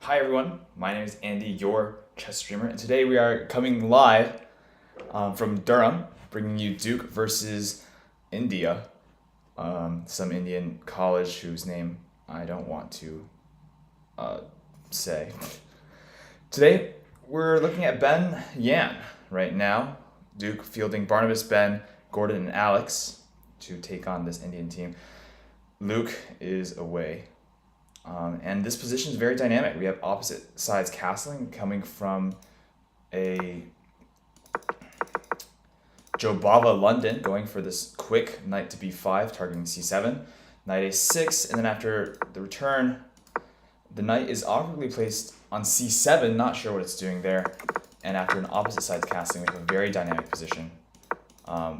Hi everyone, my name is Andy, your chess streamer, and today we are coming live from Durham, bringing you Duke versus India, some Indian college whose name I don't want to uh, say. Today we're looking at Ben Yan right now. Duke fielding Barnabas, Ben, Gordon, and Alex to take on this Indian team. Luke is away. And this position is very dynamic. We have opposite sides castling coming from a Jobava London going for this quick knight to b5, targeting c7, knight a6, and then after the return, the knight is awkwardly placed on c7, not sure what it's doing there. And after an opposite sides castling, we have a very dynamic position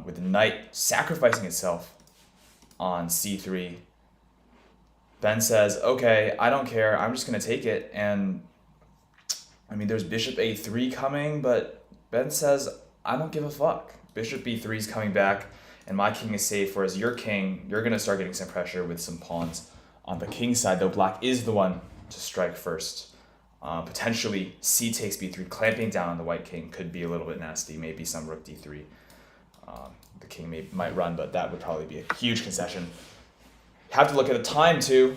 with the knight sacrificing itself on c3. Ben says, okay, I don't care. I'm just going to take it. And I mean, there's bishop a3 coming, but Ben says, I don't give a fuck. Bishop b3 is coming back, and my king is safe, whereas your king, you're going to start getting some pressure with some pawns on the king side, though black is the one to strike first. Potentially, c takes b3, clamping down on the white king could be a little bit nasty. Maybe some rook d3. The king might run, but that would probably be a huge concession. Have to look at the time too.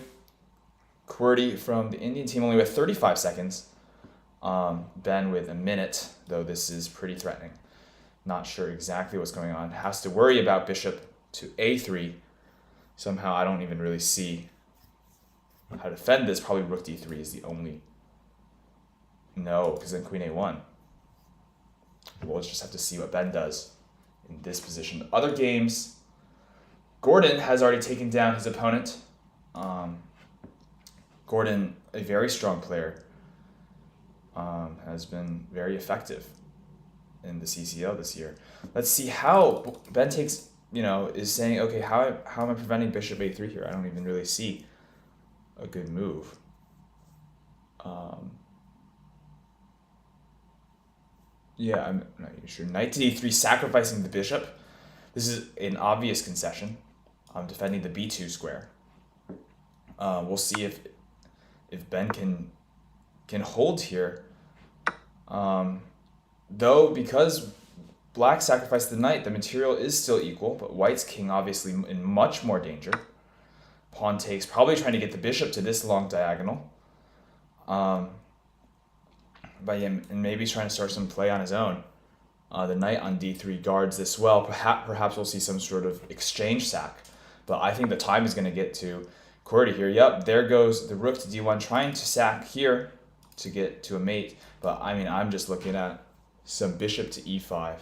QWERTY from the Indian team only with 35 seconds. Ben with a minute, though this is pretty threatening. Not sure exactly what's going on. Has to worry about bishop to a3. Somehow I don't even really see how to defend this. Probably rook d3 is the only... No, because then queen a1. We'll just have to see what Ben does in this position. Other games... Gordon has already taken down his opponent. Gordon, a very strong player, has been very effective in the CCL this year. Let's see how Ben takes, is saying, okay, how am I preventing bishop a3 here? I don't even really see a good move. Yeah, I'm not even sure. Knight to d3, sacrificing the bishop. This is an obvious concession. I'm defending the b2 square. We'll see if Ben can hold here. Though, because black sacrificed the knight, the material is still equal, but white's king obviously in much more danger. Pawn takes, probably trying to get the bishop to this long diagonal. But yeah, and maybe he's trying to start some play on his own. The knight on d3 guards this well. Perhaps we'll see some sort of exchange sack. But I think the time is going to get to QWERTY here. Yep, there goes the rook to d1, trying to sack here to get to a mate. But I mean, I'm just looking at some bishop to e5.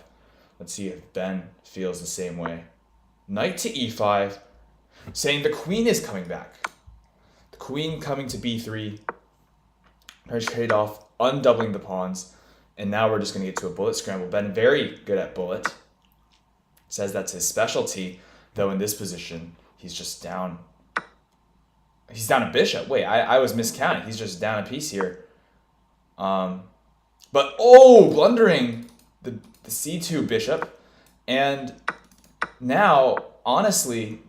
Let's see if Ben feels the same way. Knight to e5, saying the queen is coming back. The queen coming to b3. Trade off, undoubling the pawns. And now we're just going to get to a bullet scramble. Ben very good at bullet. Says that's his specialty. Though in this position, he's just down. He's down a bishop. Wait, I was miscounting. He's just down a piece here. But, blundering the c2 bishop. And now, honestly,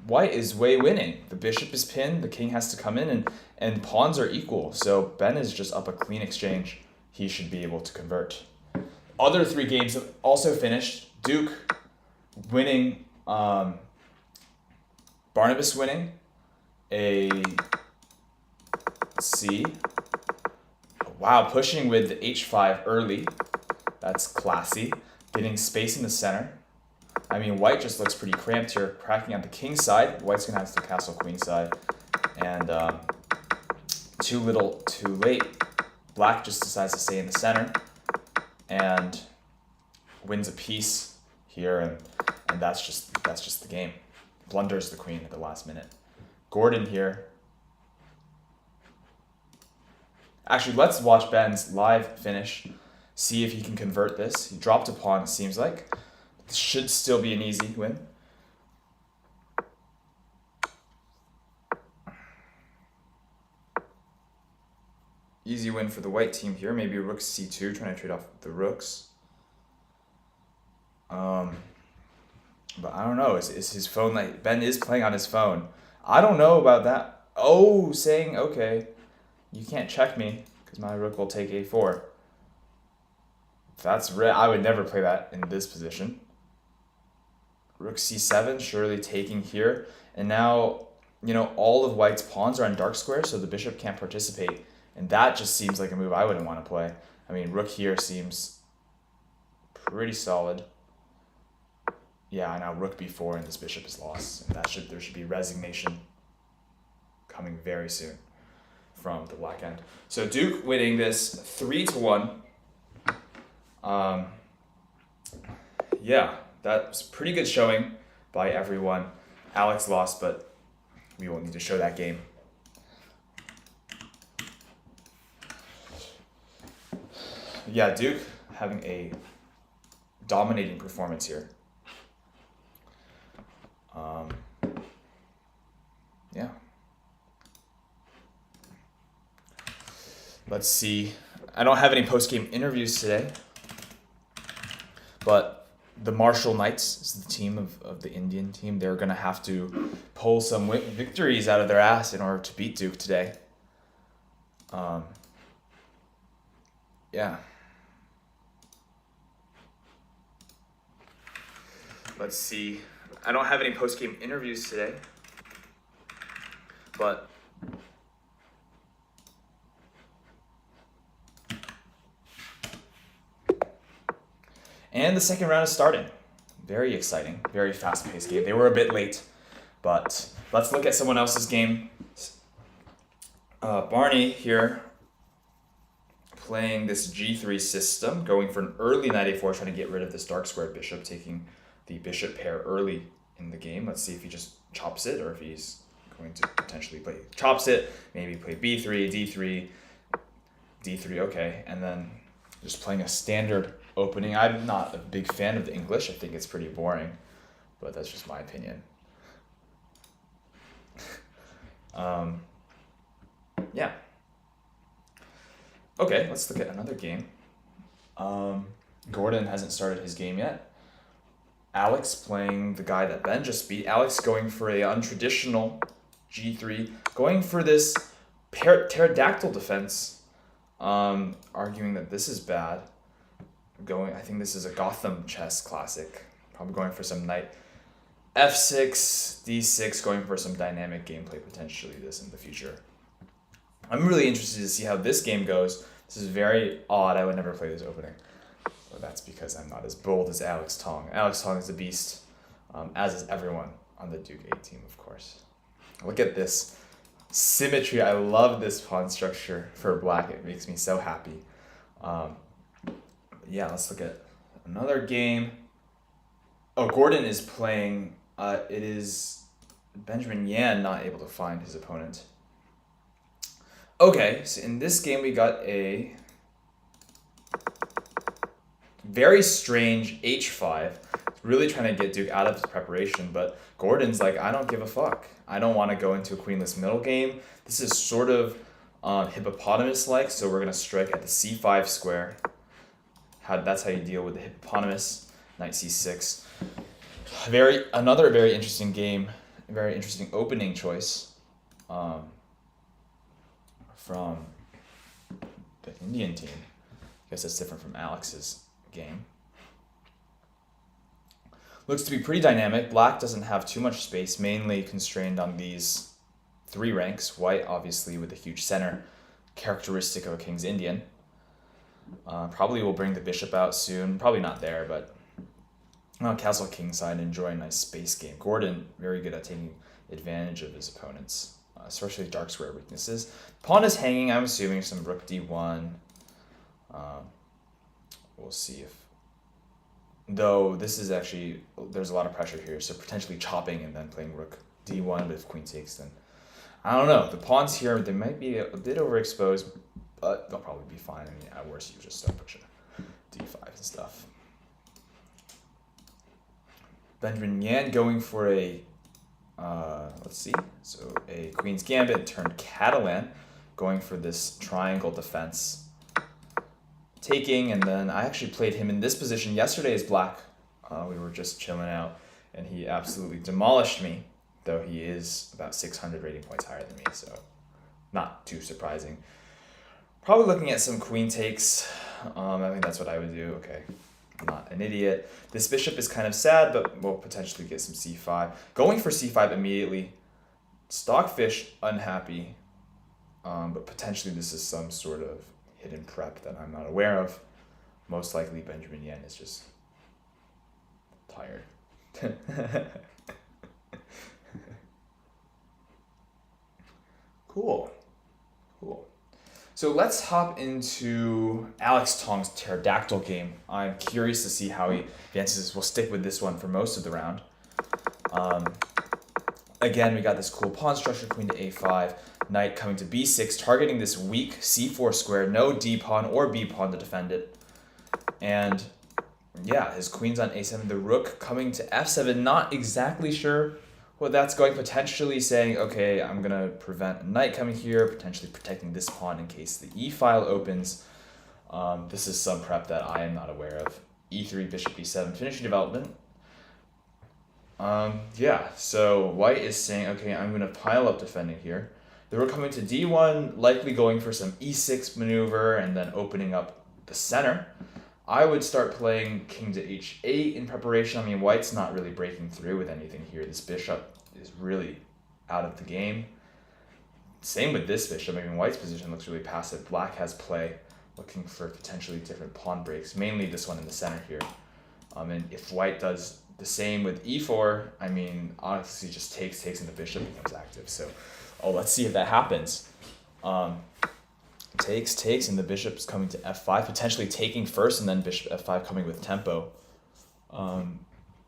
white is way winning. The bishop is pinned. The king has to come in, and pawns are equal. So Ben is just up a clean exchange. He should be able to convert. Other three games have also finished. Duke winning... Barnabas winning C. Wow, pushing with the h5 early. That's classy. Getting space in the center. I mean, white just looks pretty cramped here. Cracking out the king side. White's going to have to castle queen side. And too little, too late. Black just decides to stay in the center. And wins a piece here. And that's just the game. Blunders the queen at the last minute. Gordon here. Actually, let's watch Ben's live finish. See if he can convert this. He dropped a pawn, it seems like. This should still be an easy win. Easy win for the white team here. Maybe rook c2, trying to trade off the rooks. But I don't know. Is his phone Ben is playing on his phone. I don't know about that. Saying okay. You can't check me because my rook will take a4. That's I would never play that in this position. Rook c7, surely taking here. And now, all of white's pawns are on dark square, so the bishop can't participate. And that just seems like a move I wouldn't want to play. I mean, rook here seems pretty solid. Yeah, now rook b4 and this bishop is lost. And there should be resignation coming very soon from the black end. So Duke winning this 3-1. Yeah, that was a pretty good showing by everyone. Alex lost, but we won't need to show that game. Yeah, Duke having a dominating performance here. Yeah. Let's see. I don't have any post-game interviews today, but the Marshall Knights is the team of the Indian team. They're going to have to pull some victories out of their ass in order to beat Duke today. Yeah. Let's see. I don't have any post-game interviews today, but and the second round is starting. Very exciting, very fast-paced game. They were a bit late, but let's look at someone else's game. Barney here playing this g3 system, going for an early knight a4, trying to get rid of this dark square bishop, taking the bishop pair early in the game. Let's see if he just chops it or if he's going to potentially chops it, maybe play b3, d3, d3, okay, and then just playing a standard opening. I'm not a big fan of the English. I think it's pretty boring, but that's just my opinion. Yeah. Okay, let's look at another game. Gordon hasn't started his game yet. Alex playing the guy that Ben just beat. Alex going for a untraditional g3, going for this pterodactyl defense, arguing that this is bad. I think this is a Gotham chess classic. Probably going for some knight f6, d6, going for some dynamic gameplay potentially this in the future. I'm really interested to see how this game goes. This is very odd. I would never play this opening. But that's because I'm not as bold as Alex Tong. Alex Tong is a beast, as is everyone on the Duke 8 team, of course. Look at this symmetry. I love this pawn structure for black. It makes me so happy. Yeah, let's look at another game. Oh, Gordon is playing. It is Benjamin Yan not able to find his opponent. Okay, so in this game we got a very strange h5. Really trying to get Duke out of his preparation, but Gordon's like, I don't give a fuck. I don't want to go into a queenless middle game. This is sort of hippopotamus-like, so we're going to strike at the c5 square. That's how you deal with the hippopotamus. Knight c6. Another very interesting game, a very interesting opening choice from the Indian team. I guess that's different from Alex's game. Looks to be pretty dynamic. Black doesn't have too much space, mainly constrained on these 3 ranks. White, obviously, with a huge center, characteristic of a King's Indian. Probably will bring the bishop out soon. Probably not there, but castle kingside, enjoy a nice space game. Gordon, very good at taking advantage of his opponents, especially dark square weaknesses. Pawn is hanging, I'm assuming, some rook d1. We'll see if... Though this is actually... There's a lot of pressure here, so potentially chopping and then playing rook d1, but if queen takes, then... I don't know. The pawns here, they might be a bit overexposed, but they'll probably be fine. I mean, at worst, you just start pushing d5 and stuff. Benjamin Yan going for a... let's see. So a Queen's Gambit turned Catalan, going for this triangle defense. Taking, and then I actually played him in this position yesterday as black. We were just chilling out, and he absolutely demolished me, though he is about 600 rating points higher than me, so not too surprising. Probably looking at some queen takes. I think that's what I would do. Okay, I'm not an idiot. This bishop is kind of sad, but we'll potentially get some c5. Going for c5 immediately. Stockfish unhappy, but potentially this is some sort of hidden prep that I'm not aware of. Most likely Benjamin Yen is just tired. Cool. So let's hop into Alex Tong's pterodactyl game. I'm curious to see how he advances. We'll stick with this one for most of the round. Again, we got this cool pawn structure, queen to a5, knight coming to b6, targeting this weak c4 square, no d pawn or b pawn to defend it. And yeah, his queen's on a7, the rook coming to f7, not exactly sure what that's going, potentially saying, okay, I'm going to prevent a knight coming here, potentially protecting this pawn in case the e-file opens. This is some prep that I am not aware of. e3, bishop e7, finishing development. Yeah, so white is saying, okay, I'm going to pile up defending here. Then we're coming to d1, likely going for some e6 maneuver and then opening up the center. I would start playing king to h8 in preparation. I mean, white's not really breaking through with anything here. This bishop is really out of the game. Same with this bishop. I mean, white's position looks really passive. Black has play, looking for potentially different pawn breaks, mainly this one in the center here. And if white does the same with e4, I mean, honestly, just takes, and the bishop becomes active. So, let's see if that happens. Takes, and the bishop's coming to f5, potentially taking first, and then bishop f5 coming with tempo.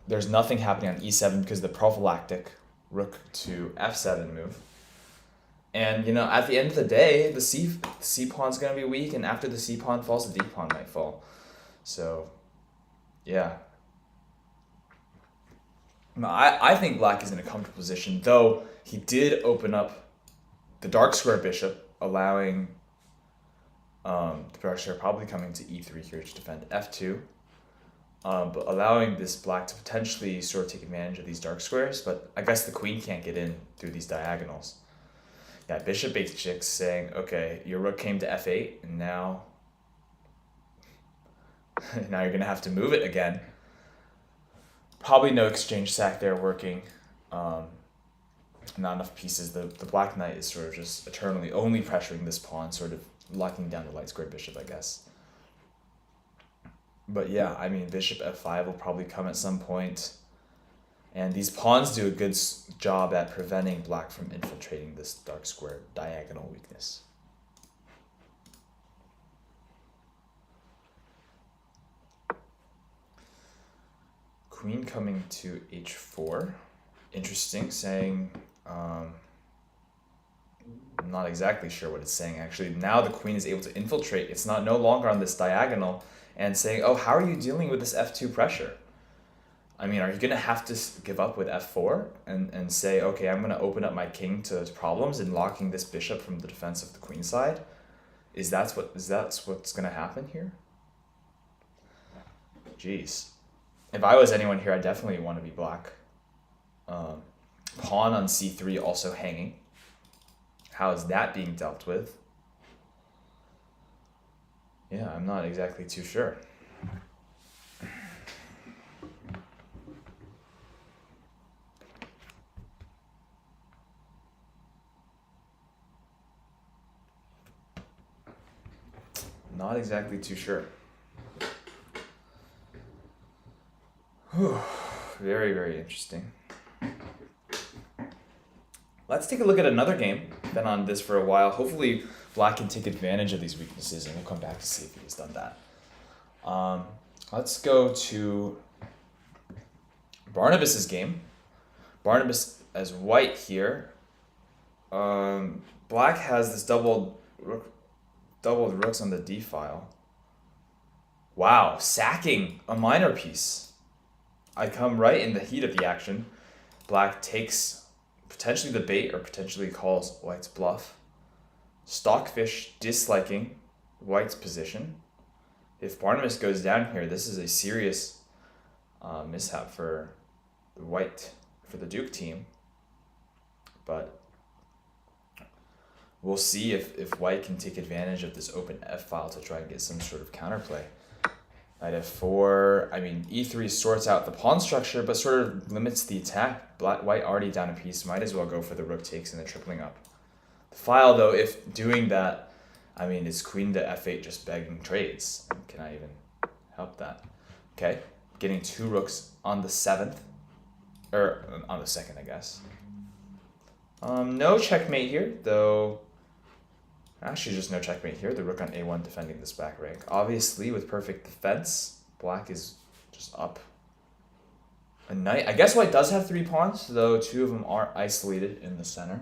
There's nothing happening on e7 because the prophylactic rook to f7 move. And, at the end of the day, the c pawn's going to be weak, and after the c pawn falls, the d pawn might fall. So, yeah. I think black is in a comfortable position, though he did open up the dark square bishop, allowing the dark square probably coming to e3 here to defend f2, but allowing this black to potentially sort of take advantage of these dark squares, but I guess the queen can't get in through these diagonals. Yeah, bishop h6 saying, okay, your rook came to f8, and now you're going to have to move it again. Probably no exchange sack there working. Not enough pieces. The black knight is sort of just eternally only pressuring this pawn, sort of locking down the light square bishop, I guess. But yeah, I mean, bishop f5 will probably come at some point. And these pawns do a good job at preventing black from infiltrating this dark square diagonal weakness. Queen coming to h4. Interesting, saying, I'm not exactly sure what it's saying actually. Now the queen is able to infiltrate. It's no longer on this diagonal, and saying, oh, how are you dealing with this f2 pressure? I mean, are you going to have to give up with f4 and say, okay, I'm going to open up my king to problems and locking this bishop from the defense of the queen side? Is that what's going to happen here? Jeez. If I was anyone here, I definitely want to be black. Pawn on c3 also hanging. How is that being dealt with? Yeah, I'm not exactly too sure. Not exactly too sure. Whew. Very, very interesting. Let's take a look at another game. Been on this for a while. Hopefully black can take advantage of these weaknesses, and we'll come back to see if he's done that. Let's go to Barnabas's game. Barnabas as white here. Black has this doubled rooks on the d file. Wow, sacking a minor piece. I come right in the heat of the action. Black takes potentially the bait or potentially calls white's bluff. Stockfish disliking white's position. If Barnabas goes down here, this is a serious mishap for the Duke team. But we'll see if white can take advantage of this open f-file to try and get some sort of counterplay. Knight f4, I mean, e3 sorts out the pawn structure, but sort of limits the attack. White already down a piece, might as well go for the rook takes and the tripling up. The file, though, if doing that, I mean, is queen to f8 just begging trades? Can I even help that? Okay, getting 2 rooks on the 7th, or on the 2nd, I guess. No checkmate here, though. Actually, just no checkmate here. The rook on a1 defending this back rank. Obviously, with perfect defense, black is just up a knight. I guess white does have 3 pawns, though 2 of them are isolated in the center.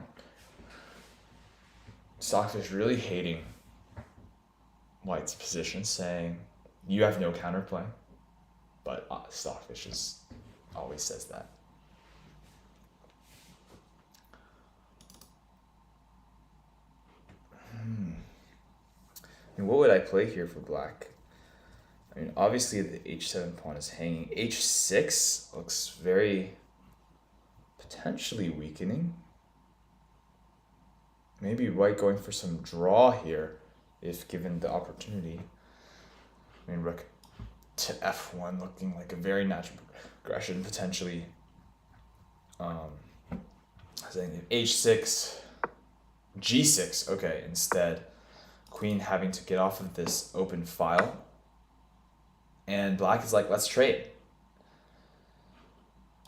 Stockfish really hating white's position, saying, you have no counterplay. But Stockfish always says that. And what would I play here for black? I mean, obviously the h7 pawn is hanging. h6 looks very potentially weakening. Maybe white going for some draw here, if given the opportunity. I mean, rook to f1 looking like a very natural progression, potentially. Saying h6, g6, okay, instead. Queen having to get off of this open file. And black is like, let's trade.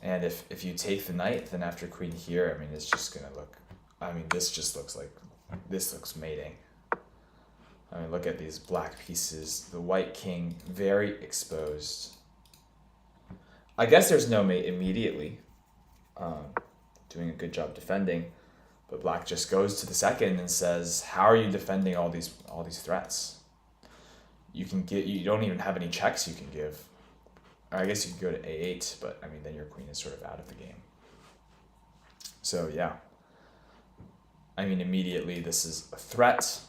And if you take the knight, then after queen here, I mean, it's just going to look, I mean, this just looks like, this looks mating. I mean, look at these black pieces. The white king, very exposed. I guess there's no mate immediately. Doing a good job defending. But black just goes to the second and says, how are you defending all these threats? You don't even have any checks you can give. Or I guess you can go to a8, but I mean, then your queen is sort of out of the game. So yeah. I mean, immediately this is a threat.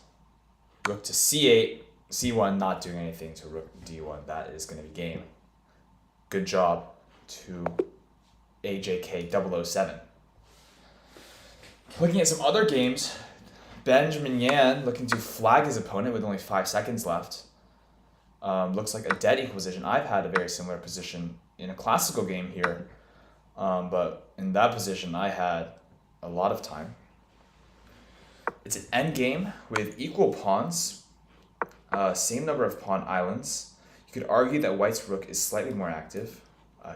Rook to c8, c1 not doing anything to rook d1. That is going to be game. Good job to AJK007. Looking at some other games, Benjamin Yan looking to flag his opponent with only 5 seconds left. Looks like a dead equal position. I've had a very similar position in a classical game here, but in that position I had a lot of time. It's an endgame with equal pawns, same number of pawn islands. You could argue that white's rook is slightly more active,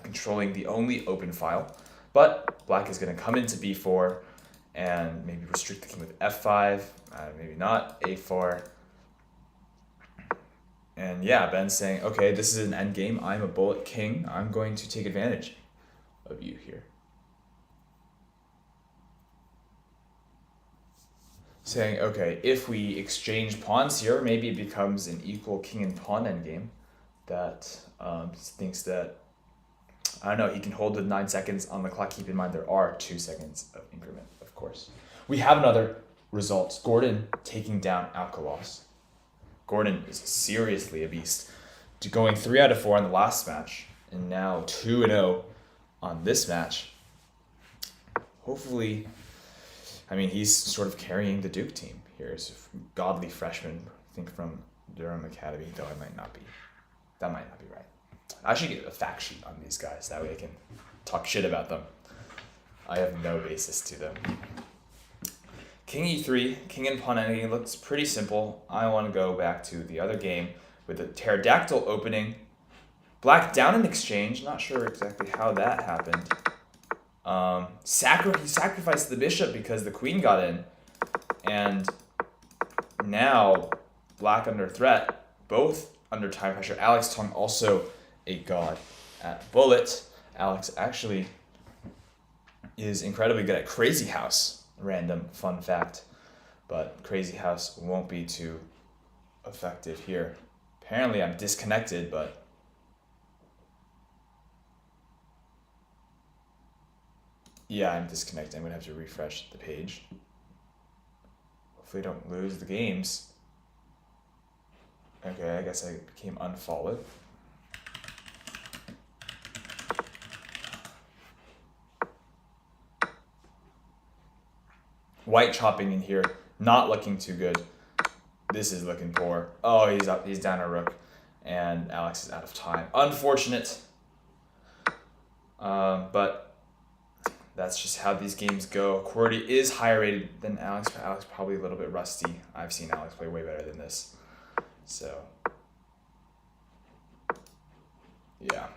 controlling the only open file, but black is going to come into b4 and maybe restrict the king with f5, maybe not, a4. And yeah, Ben's saying, okay, this is an endgame. I'm a bullet king. I'm going to take advantage of you here. Saying, okay, if we exchange pawns here, maybe it becomes an equal king and pawn endgame. That thinks that, I don't know, he can hold with 9 seconds on the clock. Keep in mind there are 2 seconds of increment, of course. We have another result. Gordon taking down Alcaraz. Gordon is seriously a beast. Going 3 out of 4 on the last match, and now 2-0 on this match. Hopefully, I mean, he's sort of carrying the Duke team here. He's a godly freshman, I think from Durham Academy, though I might not be. That might not be right. I should get a fact sheet on these guys. That way I can talk shit about them. I have no basis to them. King e3, king and pawn endgame looks pretty simple. I want to go back to the other game with the pterodactyl opening. Black down in exchange. Not sure exactly how that happened. He sacrificed the bishop because the queen got in. And now black under threat, both under time pressure. Alex Tong also a god at bullet. Alex actually is incredibly good at Crazy House. Random fun fact, but Crazy House won't be too effective here. Apparently I'm disconnected, but yeah, I'm disconnected. I'm gonna have to refresh the page. Hopefully I don't lose the games. Okay, I guess I became unfollowed. White chopping in here, Not looking too good. This is looking poor. Oh, he's up. He's down a rook. And Alex is out of time. Unfortunate. But that's just how these games go. QWERTY is higher rated than Alex, but Alex probably a little bit rusty. I've seen Alex play way better than this. So, yeah.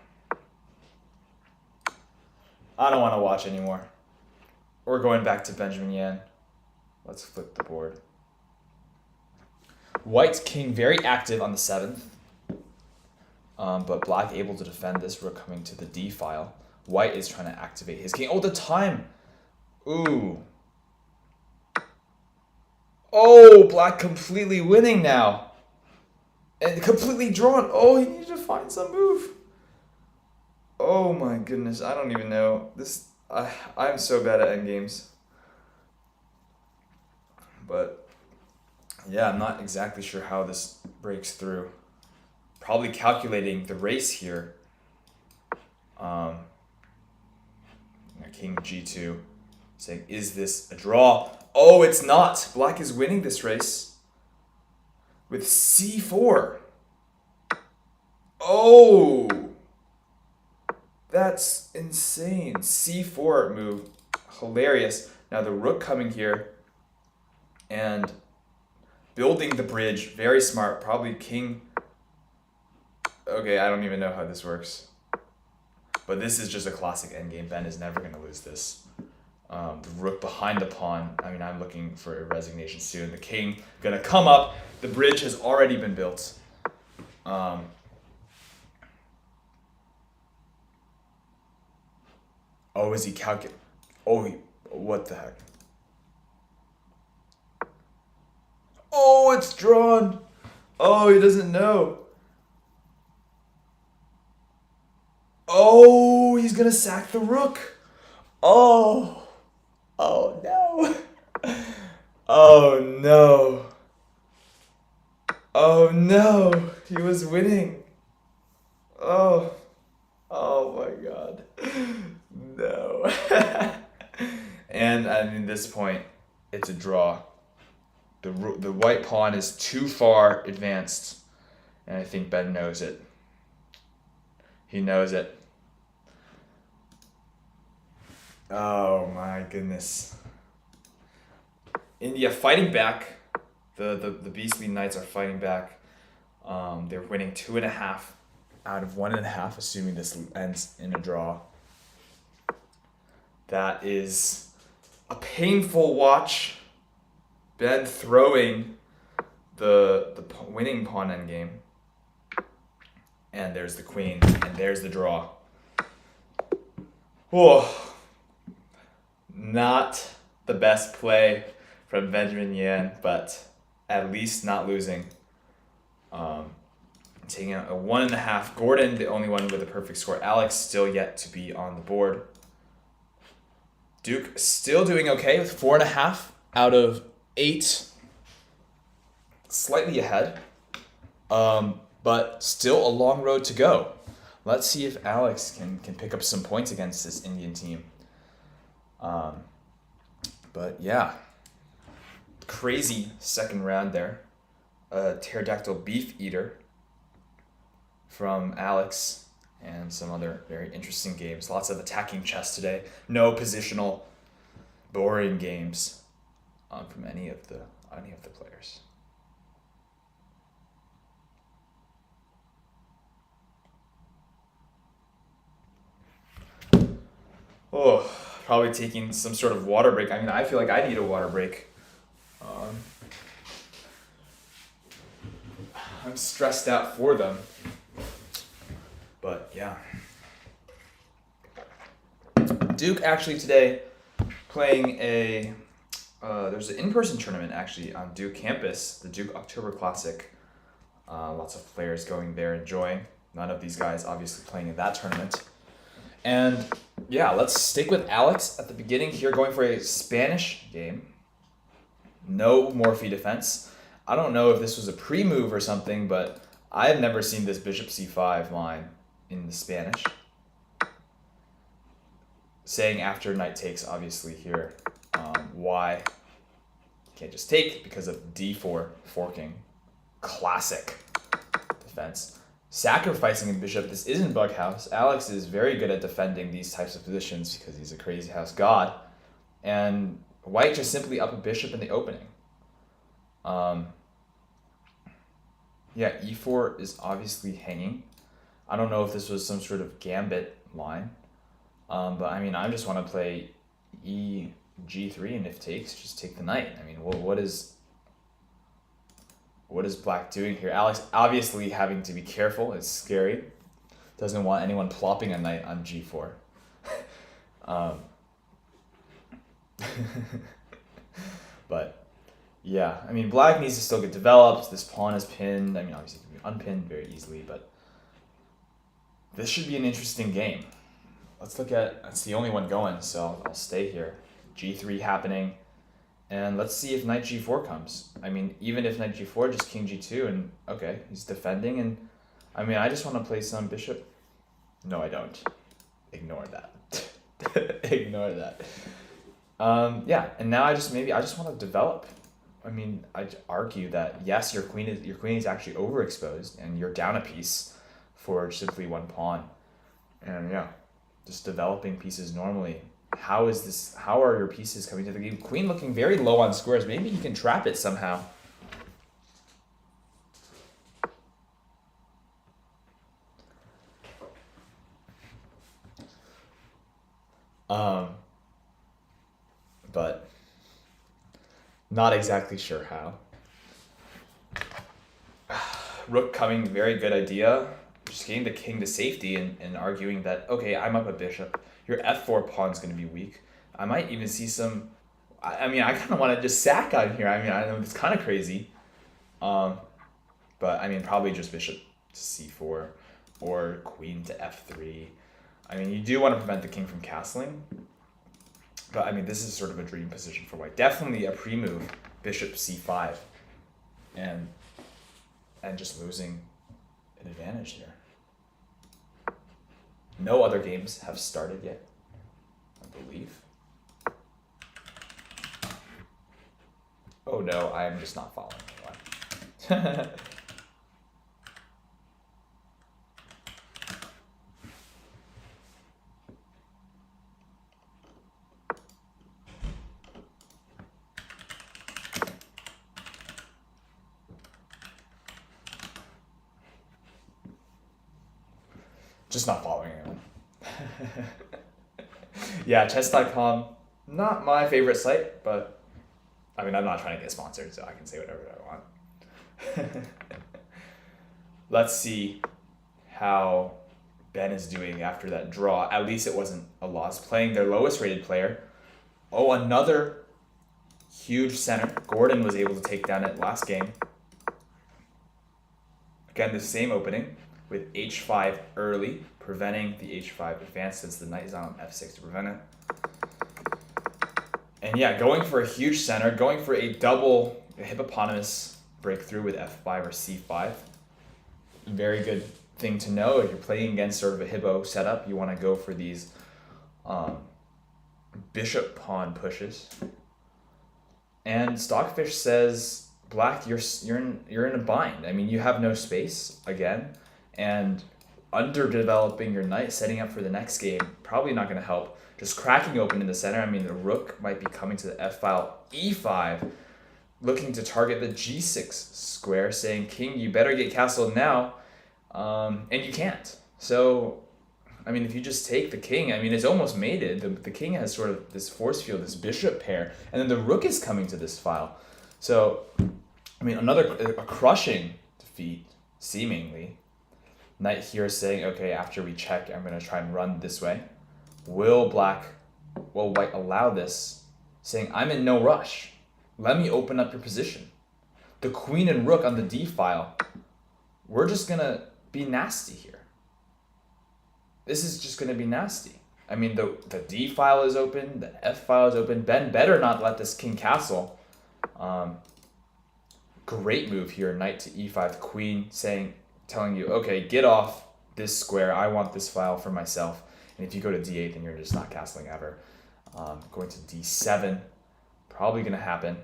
I don't want to watch anymore. We're going back to Benjamin Yan. Let's flip the board. White's king very active on the 7th. But black able to defend this rook coming to the d file. White is trying to activate his king. Oh, the time! Ooh. Oh, black completely winning now. And completely drawn. Oh, he needed to find some move. Oh my goodness, I don't even know. I'm so bad at endgames. But yeah, I'm not exactly sure how this breaks through. Probably calculating the race here. King g2, saying, is this a draw? Oh, it's not. Black is winning this race with c4. Oh, that's insane. c4 move, hilarious. Now the rook coming here and building the bridge, very smart. Probably king. Okay, I don't even know how this works. But this is just a classic endgame. Ben is never going to lose this. The rook behind the pawn. I mean, I'm looking for a resignation soon. The king going to come up. The bridge has already been built. Oh, is he calculating? Oh, what the heck? Oh, it's drawn. Oh, he doesn't know. Oh, he's going to sack the rook. Oh. Oh, no. Oh, no. Oh, no. He was winning. Oh. Oh, my God. No. And at this point, it's a draw. The white pawn is too far advanced. And I think Ben knows it. He knows it. Oh my goodness. India fighting back. The Beastly Knights are fighting back. They're winning 2.5 out of 1.5, assuming this ends in a draw. That is a painful watch. Ben throwing the winning pawn endgame. And there's the queen, and there's the draw. Whoa. Not the best play from Benjamin Yan, but at least not losing. Taking out a 1.5. Gordon, the only one with a perfect score. Alex still yet to be on the board. Duke still doing okay with 4.5 out of 8. Slightly ahead. But still a long road to go. Let's see if Alex can pick up some points against this Indian team. But yeah, crazy second round there. Pterodactyl Beef Eater from Alex and some other very interesting games. Lots of attacking chess today. No positional, boring games from any of the players. Oh, probably taking some sort of water break. I mean, I feel like I need a water break. I'm stressed out for them. But yeah. Duke actually today playing there's an in-person tournament actually on Duke campus, the Duke October Classic. Lots of players going there enjoying. None of these guys obviously playing in that tournament. And yeah, let's stick with Alex at the beginning here, going for a Spanish game. No Morphy defense. I don't know if this was a pre-move or something, but I have never seen this bishop c5 line in the Spanish. Saying after knight takes, obviously here, why Can't just take because of d4 forking. Classic defense. Sacrificing a bishop. This isn't Bughouse. Alex is very good at defending these types of positions because he's a crazy house god. And white just simply up a bishop in the opening. Yeah, e4 is obviously hanging. I don't know if this was some sort of gambit line. But I mean, I just want to play g3, and if takes, just take the knight. I mean, what is black doing here? Alex obviously having to be careful. It's scary. Doesn't want anyone plopping a knight on g4. But yeah, I mean, black needs to still get developed. This pawn is pinned. I mean, obviously it can be unpinned very easily, but this should be an interesting game. Let's look at, it's the only one going, so I'll stay here. g3 happening, and let's see if knight g4 comes. I mean, even if knight g4, just king g2, and okay, he's defending, and I mean, I just want to play some bishop. No, I don't. Ignore that. Ignore that. Yeah, and now I just want to develop. I mean, I'd argue that yes, your queen is actually overexposed, and you're down a piece for simply one pawn, and yeah, just developing pieces normally. How are your pieces coming to the game? Queen looking very low on squares. Maybe he can trap it somehow. But not exactly sure how. Rook coming, very good idea. Just getting the king to safety and arguing that, okay, I'm up a bishop. Your f4 pawn's going to be weak. I might even see some... I mean, I kind of want to just sack on here. I mean, I know it's kind of crazy. But, I mean, probably just bishop to c4 or queen to f3. I mean, you do want to prevent the king from castling. But, I mean, this is sort of a dream position for white. Definitely a pre-move, bishop c5. And just losing an advantage here. No other games have started yet, I believe. Oh no, I am just not following anyone. Just not following anyone. Yeah, chess.com, not my favorite site, but I mean, I'm not trying to get sponsored, so I can say whatever I want. Let's see how Ben is doing after that draw. At least it wasn't a loss. Playing their lowest rated player. Oh, another huge center. Gordon was able to take down it last game. Again, the same opening with h5 early, preventing the h5 advance since the knight is on f6 to prevent it. And yeah, going for a huge center, going for a double hippopotamus breakthrough with f5 or c5. Very good thing to know if you're playing against sort of a hippo setup. You want to go for these bishop pawn pushes. And Stockfish says, Black, you're in a bind. I mean, you have no space again, and underdeveloping your knight, setting up for the next game, probably not going to help. Just cracking open in the center. I mean, the rook might be coming to the f-file, e5, looking to target the g6 square, saying, King, you better get castled now, and you can't. So, I mean, if you just take the king, I mean, it's almost mated. The king has sort of this force field, this bishop pair, and then the rook is coming to this file. So, I mean, a crushing defeat, seemingly. Knight here saying, okay, after we check, I'm going to try and run this way. Will white allow this? Saying, I'm in no rush. Let me open up your position. The queen and rook on the d file. We're just going to be nasty here. This is just going to be nasty. I mean, the d file is open, the f file is open. Ben better not let this king castle. Great move here, knight to e5, the queen telling you, okay, get off this square. I want this file for myself. And if you go to d8, then you're just not castling ever. Going to d7, probably going to happen.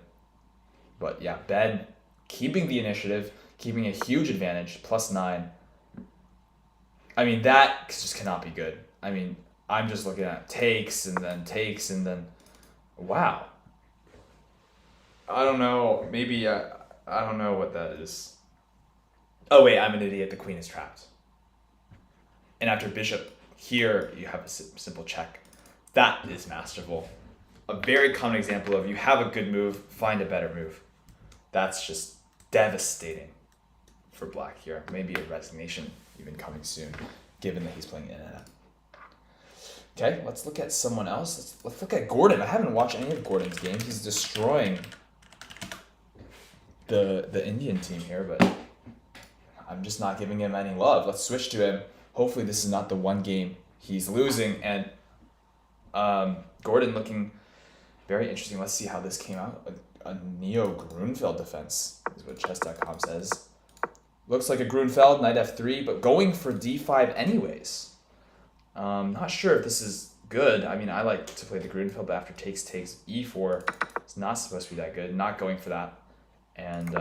But yeah, Ben keeping the initiative, keeping a huge advantage, +9. I mean, that just cannot be good. I mean, I'm just looking at takes and then, wow. I don't know. Maybe I don't know what that is. Oh wait, I'm an idiot. The queen is trapped. And after bishop here, you have a simple check. That is masterful. A very common example of you have a good move, find a better move. That's just devastating for black here. Maybe a resignation even coming soon, given that he's playing Inanna. Okay, let's look at someone else. Let's look at Gordon. I haven't watched any of Gordon's games. He's destroying the Indian team here, but I'm just not giving him any love. Let's switch to him. Hopefully this is not the one game he's losing. And Gordon looking very interesting. Let's see how this came out. A Neo Grunfeld defense is what chess.com says. Looks like a Grunfeld, knight f3, but going for d5 anyways. Not sure if this is good. I mean, I like to play the Grunfeld, but after takes e4, it's not supposed to be that good. Not going for that. And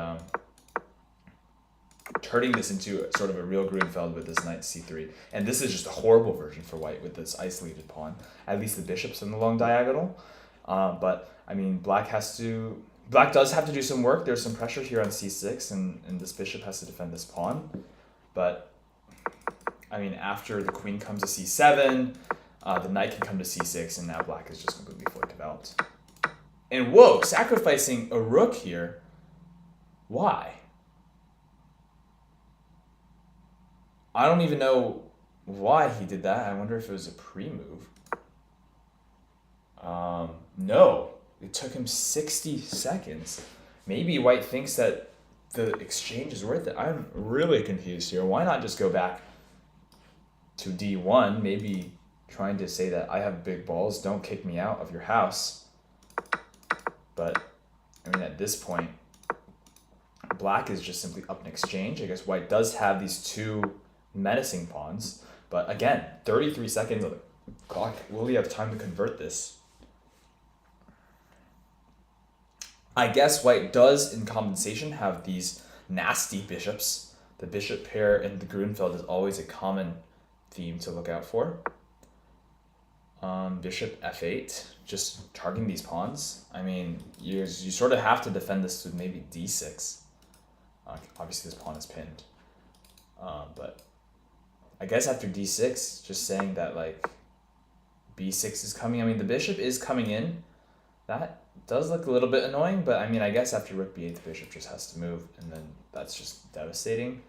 turning this into sort of a real Grunfeld with this knight c3. And this is just a horrible version for white with this isolated pawn. At least the bishop's in the long diagonal. But, I mean, black does have to do some work. There's some pressure here on c6, and this bishop has to defend this pawn. But, I mean, after the queen comes to c7, the knight can come to c6, and now black is just completely fully developed. And whoa, sacrificing a rook here. Why? I don't even know why he did that. I wonder if it was a pre-move. No, it took him 60 seconds. Maybe white thinks that the exchange is worth it. I'm really confused here. Why not just go back to d1? Maybe trying to say that I have big balls, don't kick me out of your house. But, I mean, at this point, black is just simply up in exchange. I guess white does have these two menacing pawns. But again, 33 seconds on the clock. Will he have time to convert this? I guess white does, in compensation, have these nasty bishops. The bishop pair in the Grunfeld is always a common theme to look out for. Bishop f8, just targeting these pawns. I mean, you sort of have to defend this with maybe d6. Obviously, this pawn is pinned. But I guess after d6, just saying that, like, b6 is coming. I mean, the bishop is coming in. That does look a little bit annoying, but I mean, I guess after rook b8, the bishop just has to move, and then that's just devastating.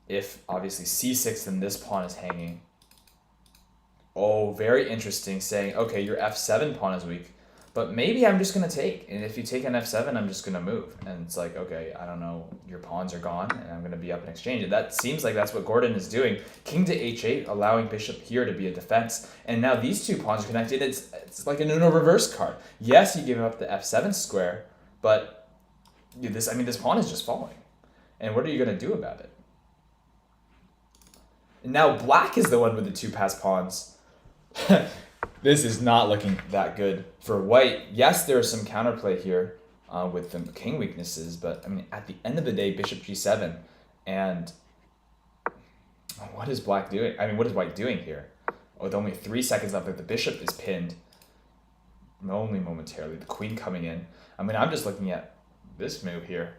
If, obviously, c6, then this pawn is hanging. Oh, very interesting, saying, okay, your f7 pawn is weak, but maybe I'm just going to take. And if you take an f7, I'm just going to move. And it's like, okay, I don't know, your pawns are gone, and I'm going to be up in exchange. And that seems like that's what Gordon is doing. King to h8, allowing bishop here to be a defense. And now these two pawns are connected. It's like an Uno reverse card. Yes, you give up the f7 square, but this pawn is just falling. And what are you going to do about it? And now black is the one with the two passed pawns. This is not looking that good for white. Yes, there is some counterplay here with the king weaknesses, but I mean, at the end of the day, bishop g7, and what is black doing? I mean, what is white doing here? With only 3 seconds left, the bishop is pinned, only momentarily. The queen coming in. I mean, I'm just looking at this move here.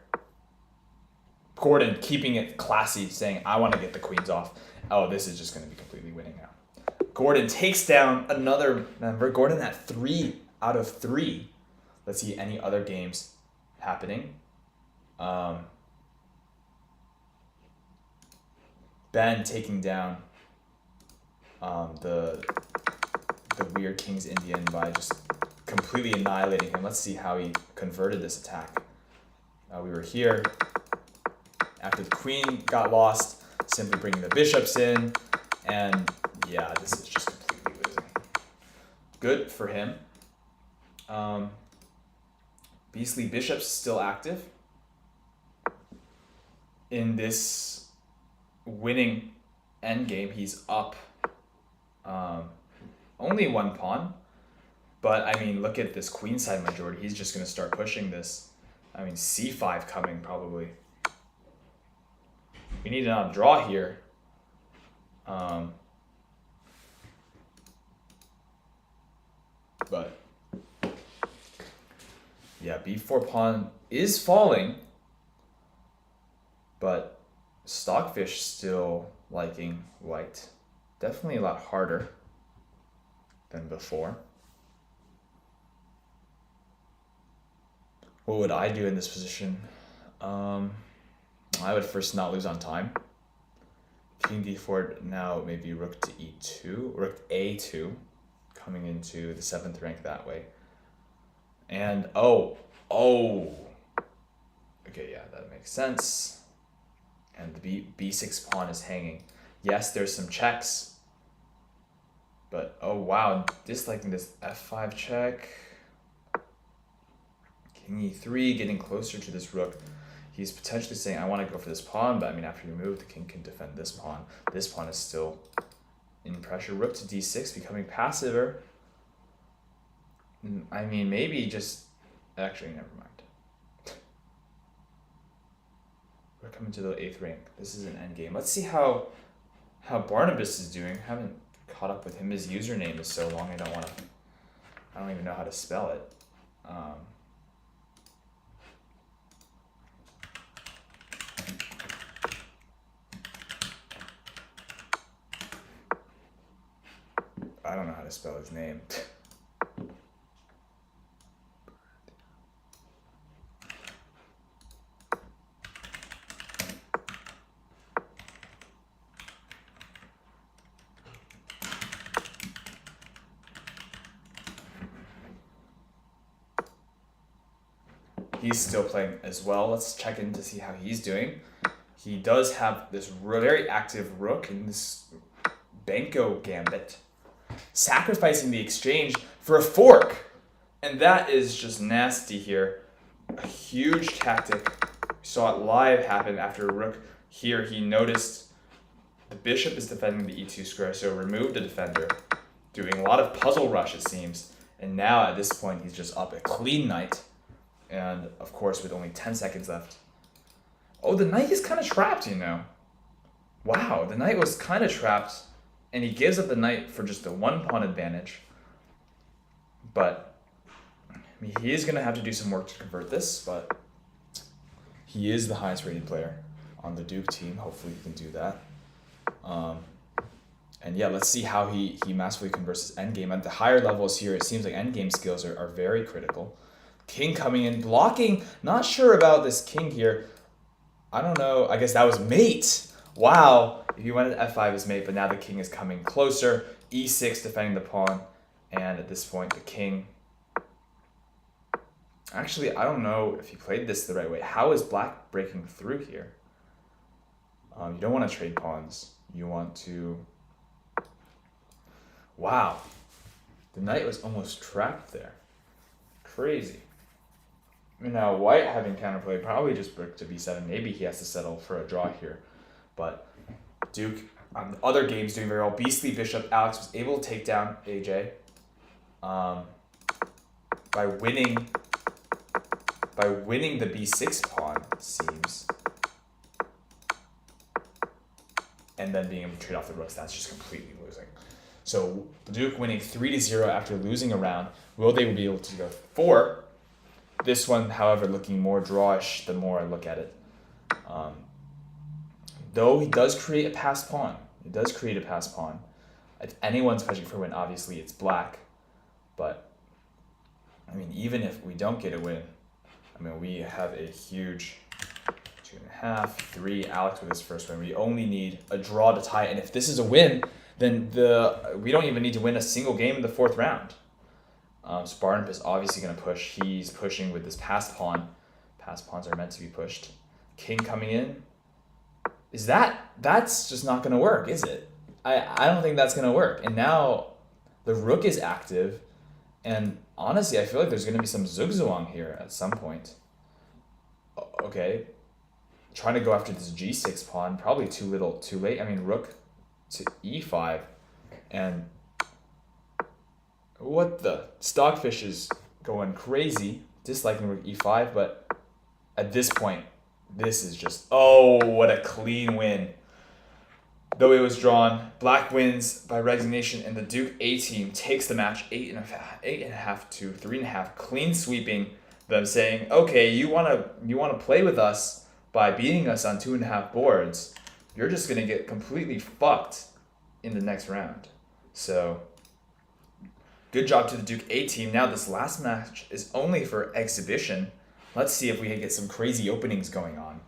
Gordon keeping it classy, saying, I want to get the queens off. Oh, this is just going to be completely winning now. Gordon takes down another member. Gordon at 3 out of 3. Let's see any other games happening. Ben taking down the weird King's Indian by just completely annihilating him. Let's see how he converted this attack. We were here. After the queen got lost, simply bringing the bishops in, and yeah, this is just completely losing. Good for him. Beastly Bishop's still active in this winning endgame. He's up only one pawn, But I mean, look at this queenside majority. He's just going to start pushing this. I mean, c5 coming probably. We need to draw here. But yeah, b4 pawn is falling, but Stockfish still liking white. Definitely a lot harder than before. What would I do in this position? I would first not lose on time. King d4, now maybe rook to e2, rook a2, coming into the 7th rank that way. And okay, yeah, that makes sense. And the b6 pawn is hanging. Yes, there's some checks, but oh wow, disliking this f5 check. King e3, getting closer to this rook. He's potentially saying, I want to go for this pawn, but I mean, after you move, the king can defend this pawn. This pawn is still in pressure. Rook to d6, becoming passiver. I mean, maybe just... Actually, never mind. We're coming to the 8th rank. This is an endgame. Let's see how Barnabas is doing. I haven't caught up with him. His username is so long, I don't even know how to spell it. I don't know how to spell his name. He's still playing as well. Let's check in to see how he's doing. He does have this very active rook in this Benko gambit, sacrificing the exchange for a fork. And that is just nasty here. A huge tactic. We saw it live happen after rook here. He noticed the bishop is defending the e2 square, so removed the defender. Doing a lot of puzzle rush, it seems. And now at this point, he's just up a clean knight. And of course, with only 10 seconds left. Oh, the knight is kind of trapped, you know. Wow, the knight was kind of trapped. And he gives up the knight for just a 1 pawn advantage. But I mean, he is going to have to do some work to convert this. But he is the highest rated player on the Duke team. Hopefully he can do that. And yeah, let's see how he masterfully converts his endgame. At the higher levels here, it seems like endgame skills are very critical. King coming in, blocking. Not sure about this king here. I don't know. I guess that was mate. Wow. If you went at f5 is mate, but now the king is coming closer. e6 defending the pawn. And at this point, the king... Actually, I don't know if he played this the right way. How is black breaking through here? You don't want to trade pawns. You want to... Wow. The knight was almost trapped there. Crazy. Now, white having counterplay, probably just brick to b7. Maybe he has to settle for a draw here. But Duke, on the other games, doing very well. Beastly Bishop, Alex was able to take down AJ by winning the b6 pawn, it seems. And then being able to trade off the rooks. That's just completely losing. So Duke winning 3-0 after losing a round. Will they be able to go 4? This one, however, looking more drawish the more I look at it. Though he does create a passed pawn. If anyone's pushing for a win, obviously it's black. But, I mean, even if we don't get a win, I mean, we have a huge 2.5, 3. Alex with his first win. We only need a draw to tie it. And if this is a win, then we don't even need to win a single game in the 4th round. So Barnabas is obviously going to push. He's pushing with this passed pawn. Passed pawns are meant to be pushed. King coming in. That's just not going to work, is it? I don't think that's going to work. And now the rook is active. And honestly, I feel like there's going to be some zugzwang here at some point. Okay. Trying to go after this g6 pawn. Probably too little, too late. I mean, rook to e5. And... What the? Stockfish is going crazy, disliking rook e5, but at this point, this is just, oh, what a clean win. Though it was drawn, Black wins by resignation, and the Duke A team takes the match 8.5 to 3.5, clean sweeping them, saying, "Okay, you wanna play with us by beating us on 2.5 boards. You're just gonna get completely fucked in the next round." So, good job to the Duke A team. Now this last match is only for exhibition. Let's see if we can get some crazy openings going on.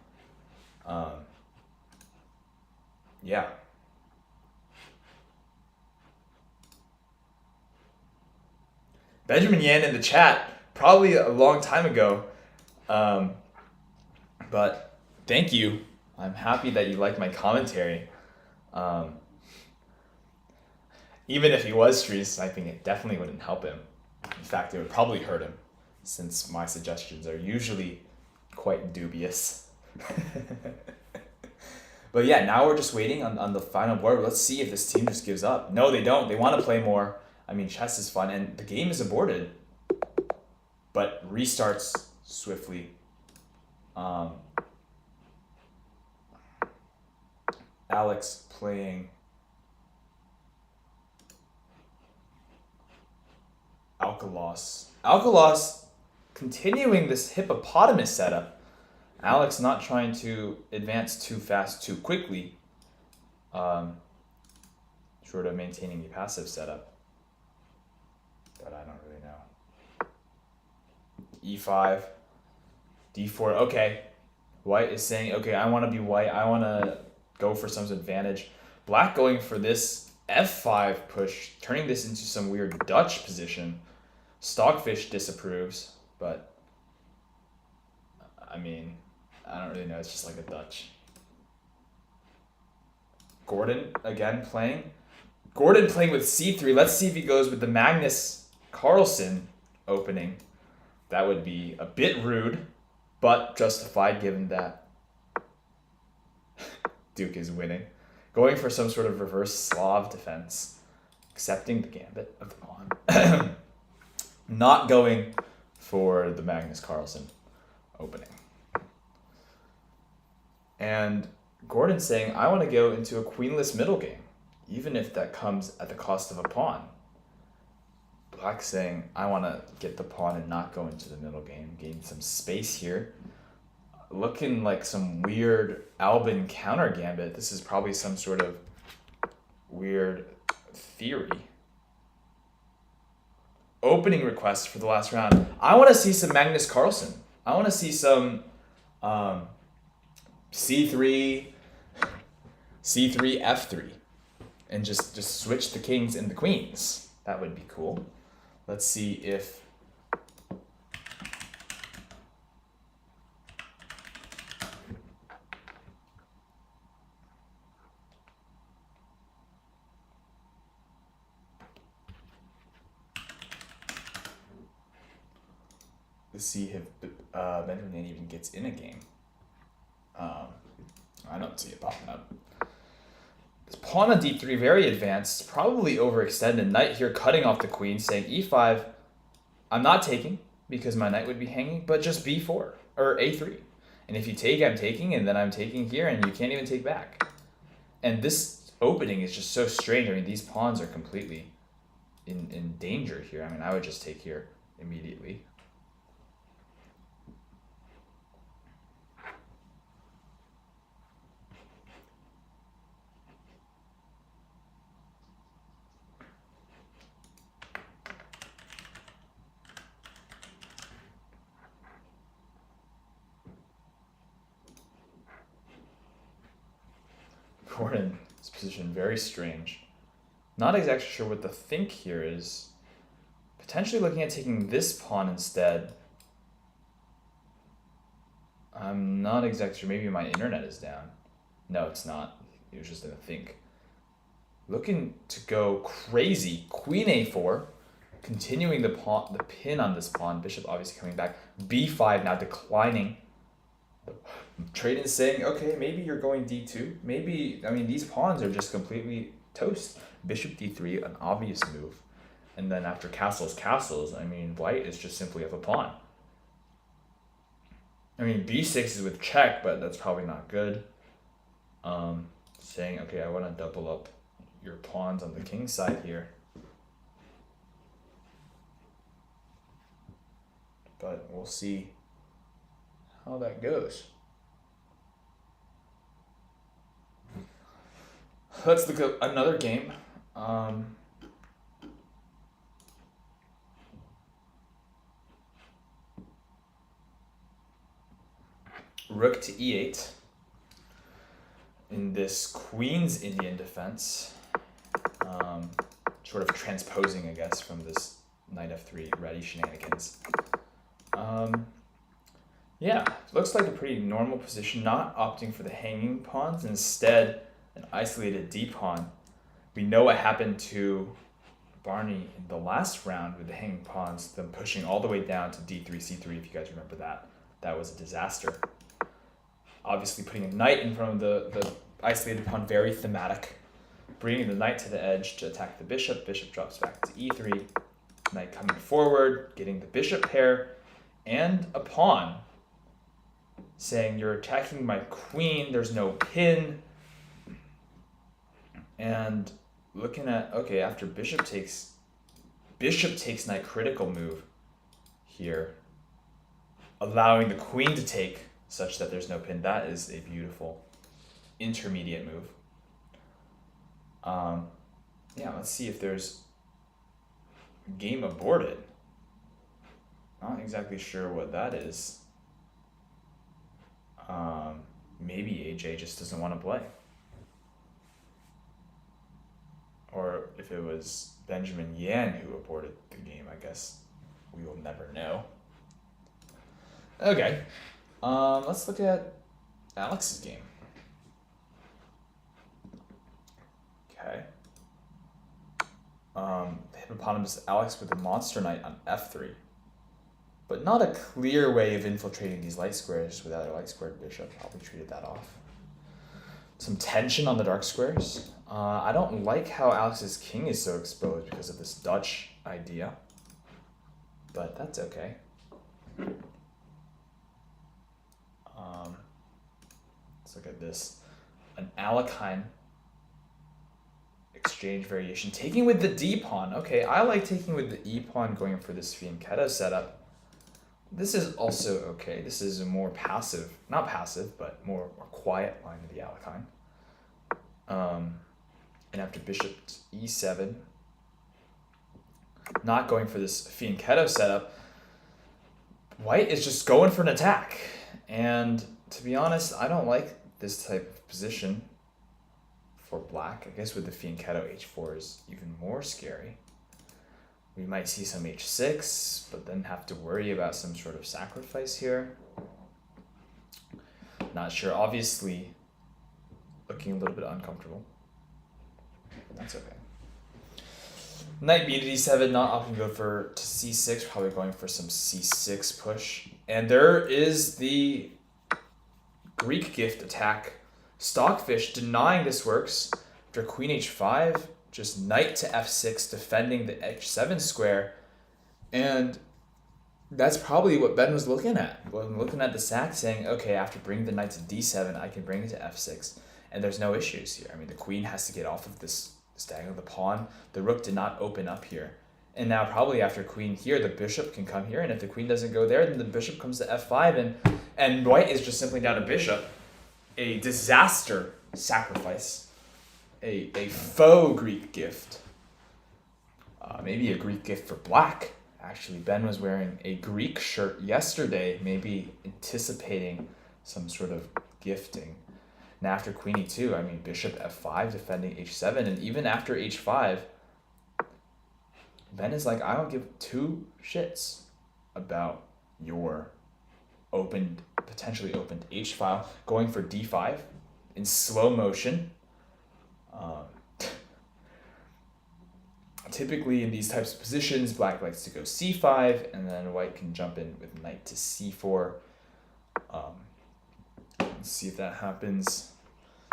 Yeah. Benjamin Yan in the chat, probably a long time ago. But thank you. I'm happy that you like my commentary. Even if he was stream sniping, it definitely wouldn't help him. In fact, it would probably hurt him, since my suggestions are usually quite dubious. But yeah, now we're just waiting on the final board. Let's see if this team just gives up. No, they don't. They want to play more. I mean, chess is fun, and the game is aborted, but restarts swiftly. Alex playing Alkalos. Alkalos continuing this hippopotamus setup. Alex not trying to advance too fast, too quickly. Sort of maintaining the passive setup. But I don't really know. E5, D4. Okay. White is saying, okay, I want to be white. I want to go for some advantage. Black going for this F5 push, turning this into some weird Dutch position. Stockfish disapproves, but I mean, I don't really know. It's just like a Dutch. Gordon again playing. Gordon playing with C3. Let's see if he goes with the Magnus Carlsen opening. That would be a bit rude, but justified given that Duke is winning. Going for some sort of reverse Slav defense. Accepting the gambit of the pawn. Not going for the Magnus Carlsen opening. And Gordon saying, I want to go into a queenless middle game, even if that comes at the cost of a pawn. Black saying, I want to get the pawn and not go into the middle game, gain some space here. Looking like some weird Albin counter gambit. This is probably some sort of weird theory. Opening request for the last round. I want to see some Magnus Carlsen. I want to see some C3, F3, and just switch the kings and the queens. That would be cool. Let's see if Benjamin Yan even gets in a game. I don't see it popping up. This pawn on d3, very advanced, probably overextended. Knight here cutting off the queen, saying e5, I'm not taking because my knight would be hanging, but just b4 or a3. And if you take, I'm taking, and then I'm taking here, and you can't even take back. And this opening is just so strange. I mean, these pawns are completely in danger here. I mean, I would just take here immediately. Gordon's position, very strange. Not exactly sure what the think here is. Potentially looking at taking this pawn instead. I'm not exactly sure. Maybe my internet is down. No, it's not. It was just in a think. Looking to go crazy. Queen a4. Continuing the pin on this pawn. Bishop obviously coming back. b5 now declining. Trade is saying, okay, maybe you're going d2. Maybe, I mean, these pawns are just completely toast. Bishop d3, an obvious move. And then after castles, I mean, white is just simply up a pawn. I mean, b6 is with check, but that's probably not good. Saying, okay, I want to double up your pawns on the king side here. But we'll see how that goes. Let's look at another game. Rook to e8 in this Queen's Indian defense. Sort of transposing, I guess, from this knight f3 ready shenanigans. Yeah, looks like a pretty normal position, not opting for the hanging pawns, instead an isolated d pawn. We know what happened to Barney in the last round with the hanging pawns, them pushing all the way down to d3, c3, if you guys remember that. That was a disaster. Obviously putting a knight in front of the isolated pawn, very thematic. Bringing the knight to the edge to attack the bishop. Bishop drops back to e3. Knight coming forward, getting the bishop pair, and a pawn. Saying you're attacking my queen, there's no pin. And looking at, okay, after bishop takes knight critical move here. Allowing the queen to take such that there's no pin. That is a beautiful intermediate move. Yeah, let's see if there's game aborted. Not exactly sure what that is. Maybe AJ just doesn't want to play. Or if it was Benjamin Yan who aborted the game, I guess we will never know. Okay, let's look at Alex's game. Okay. Hippopotamus Alex with the monster knight on f3. But not a clear way of infiltrating these light squares without a light squared bishop. Probably treated that off. Some tension on the dark squares. I don't like how Alex's king is so exposed because of this Dutch idea. But that's okay. Let's look at this. An Alekhine exchange variation. Taking with the d pawn. Okay, I like taking with the e pawn, going for this fianchetto setup. This is also okay. This is a more passive, not passive, but more quiet line of the Alekhine. And after bishop e7, not going for this fianchetto setup, white is just going for an attack. And to be honest, I don't like this type of position for black. I guess with the fianchetto, h4 is even more scary. We might see some h6, but then have to worry about some sort of sacrifice here. Not sure. Obviously, looking a little bit uncomfortable. That's okay. Knight b to d7, not opting to go for to c6, probably going for some c6 push. And there is the Greek gift attack. Stockfish denying this works. After queen h5, just knight to f6, defending the h7 square. And that's probably what Ben was looking at. Looking at the sack, saying, okay, after bringing the knight to d7, I can bring it to f6. And there's no issues here. I mean, the queen has to get off of this diagonal of the pawn. The rook did not open up here. And now probably after queen here, the bishop can come here. And if the queen doesn't go there, then the bishop comes to f5. And white is just simply down a bishop. A disaster sacrifice. A faux Greek gift. Maybe a Greek gift for black. Actually, Ben was wearing a Greek shirt yesterday, maybe anticipating some sort of gifting. Now after queen e2, I mean, bishop f5, defending h7, and even after h5, Ben is like, I don't give two shits about your potentially opened h file, going for d5 in slow motion. Typically in these types of positions, black likes to go c5, and then white can jump in with knight to c4. Let's see if that happens.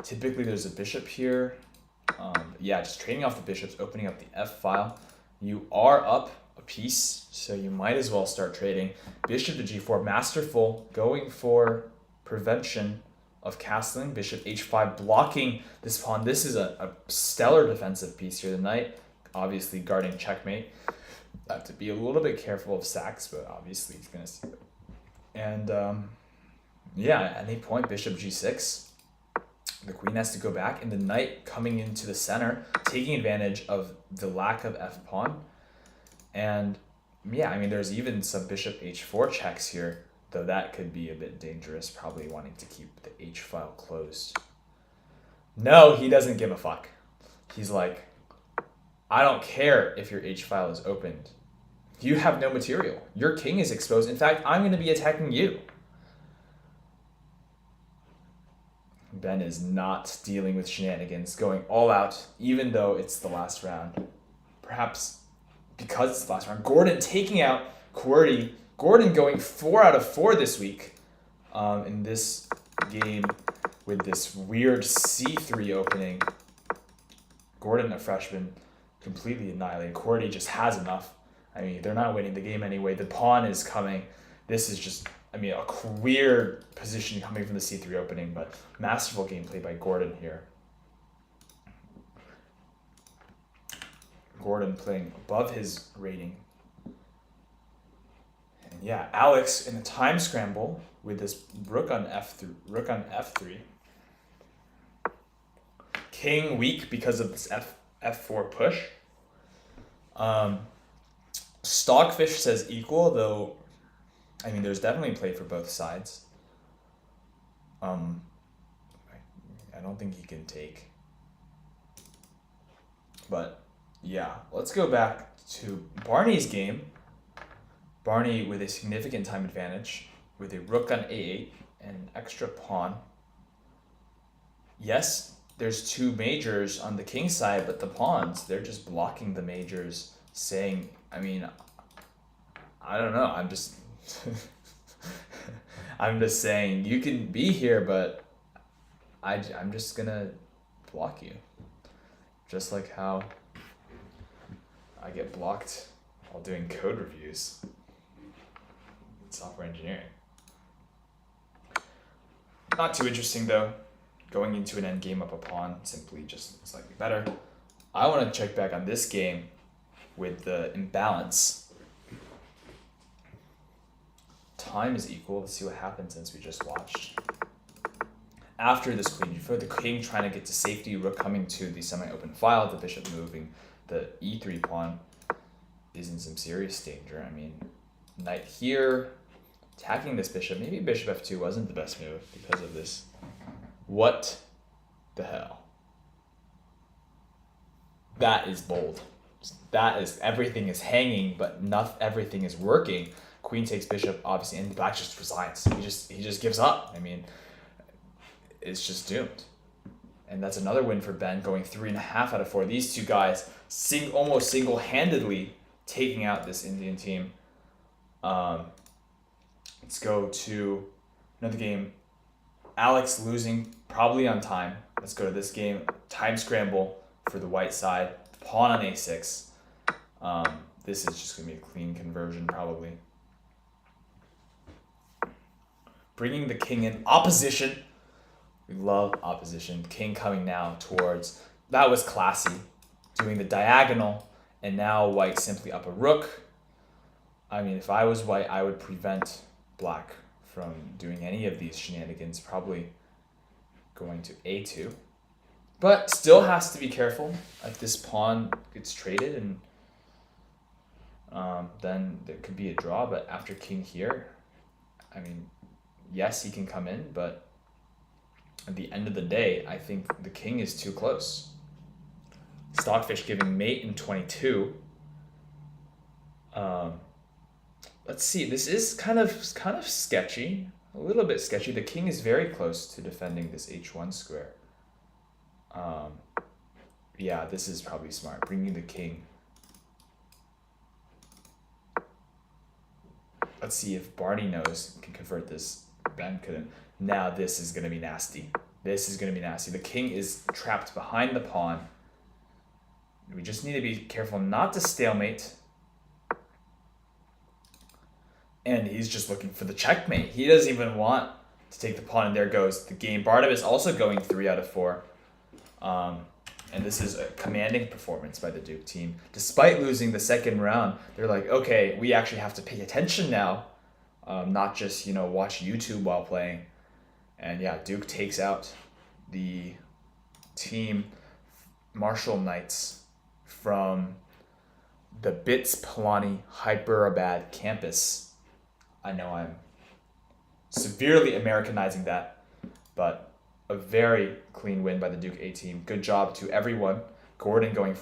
Typically there's a bishop here. Yeah, just trading off the bishops, opening up the f file. You are up a piece, so you might as well start trading. Bishop to g4, masterful, going for prevention of castling. Bishop h5, blocking this pawn. This is a stellar defensive piece here. The knight, obviously guarding checkmate. I have to be a little bit careful of sacks, but obviously he's going to see it. And yeah, at any point, bishop g6. The queen has to go back, and the knight coming into the center, taking advantage of the lack of f-pawn. And yeah, I mean, there's even some bishop h4 checks here, though that could be a bit dangerous, probably wanting to keep the h-file closed. No, he doesn't give a fuck. He's like, I don't care if your h-file is opened. You have no material. Your king is exposed. In fact, I'm going to be attacking you. Ben is not dealing with shenanigans, going all out, even though it's the last round. Perhaps because it's the last round. Gordon taking out QWERTY. Gordon going 4 out of 4 this week in this game with this weird c3 opening. Gordon, a freshman, completely annihilated. QWERTY just has enough. I mean, they're not winning the game anyway. The pawn is coming. This is just, I mean, a weird position coming from the c3 opening, but masterful gameplay by Gordon here. Gordon playing above his rating. And yeah, Alex in a time scramble with this rook on f3. King weak because of this f4 push. Stockfish says equal, though I mean, there's definitely play for both sides. I don't think he can take. But yeah, let's go back to Barney's game. Barney with a significant time advantage with a rook on a8 and an extra pawn. Yes, there's 2 majors on the king side, but the pawns, they're just blocking the majors, saying, I mean, I don't know, I'm just I'm just saying you can be here, but I'm just gonna block you, just like how I get blocked while doing code reviews in software engineering. Not too interesting though. Going into an endgame up a pawn simply just slightly better. I want to check back on this game with the imbalance. Time is equal. Let's see what happens since we just watched. After this queen g4, the king trying to get to safety, rook coming to the semi-open file, the bishop moving, the e3 pawn is in some serious danger. I mean, knight here, attacking this bishop. Maybe bishop f2 wasn't the best move because of this. What the hell? That is bold. That is, everything is hanging, but not everything is working. Queen takes bishop, obviously, and black just resigns. He just gives up. I mean, it's just doomed. And that's another win for Ben, going 3.5 out of 4. These two guys almost single-handedly taking out this Indian team. Let's go to another game. Alex losing, probably on time. Let's go to this game. Time scramble for the white side. Pawn on a6. This is just going to be a clean conversion, probably. Bringing the king in opposition. We love opposition. King coming now towards, that was classy. Doing the diagonal, and now white simply up a rook. I mean, if I was white, I would prevent black from doing any of these shenanigans, probably going to a2. But still has to be careful if this pawn gets traded, and then there could be a draw. But after king here, I mean, yes, he can come in, but at the end of the day, I think the king is too close. Stockfish giving mate in 22. Let's see. This is kind of sketchy, a little bit sketchy. The king is very close to defending this h1 square. Yeah, this is probably smart. Bringing the king. Let's see if Barney knows, can convert this. Ben couldn't. Now this is going to be nasty. This is going to be nasty. The king is trapped behind the pawn. We just need to be careful not to stalemate. And he's just looking for the checkmate. He doesn't even want to take the pawn, and there goes the game. Barnabas also going 3 out of 4. And this is a commanding performance by the Duke team. Despite losing the second round, they're like, okay, we actually have to pay attention now, not just, watch YouTube while playing. And yeah, Duke takes out the team Marshall Knights from the BITS Pilani Hyderabad campus. I know I'm severely Americanizing that, but a very clean win by the Duke A team. Good job to everyone. Gordon going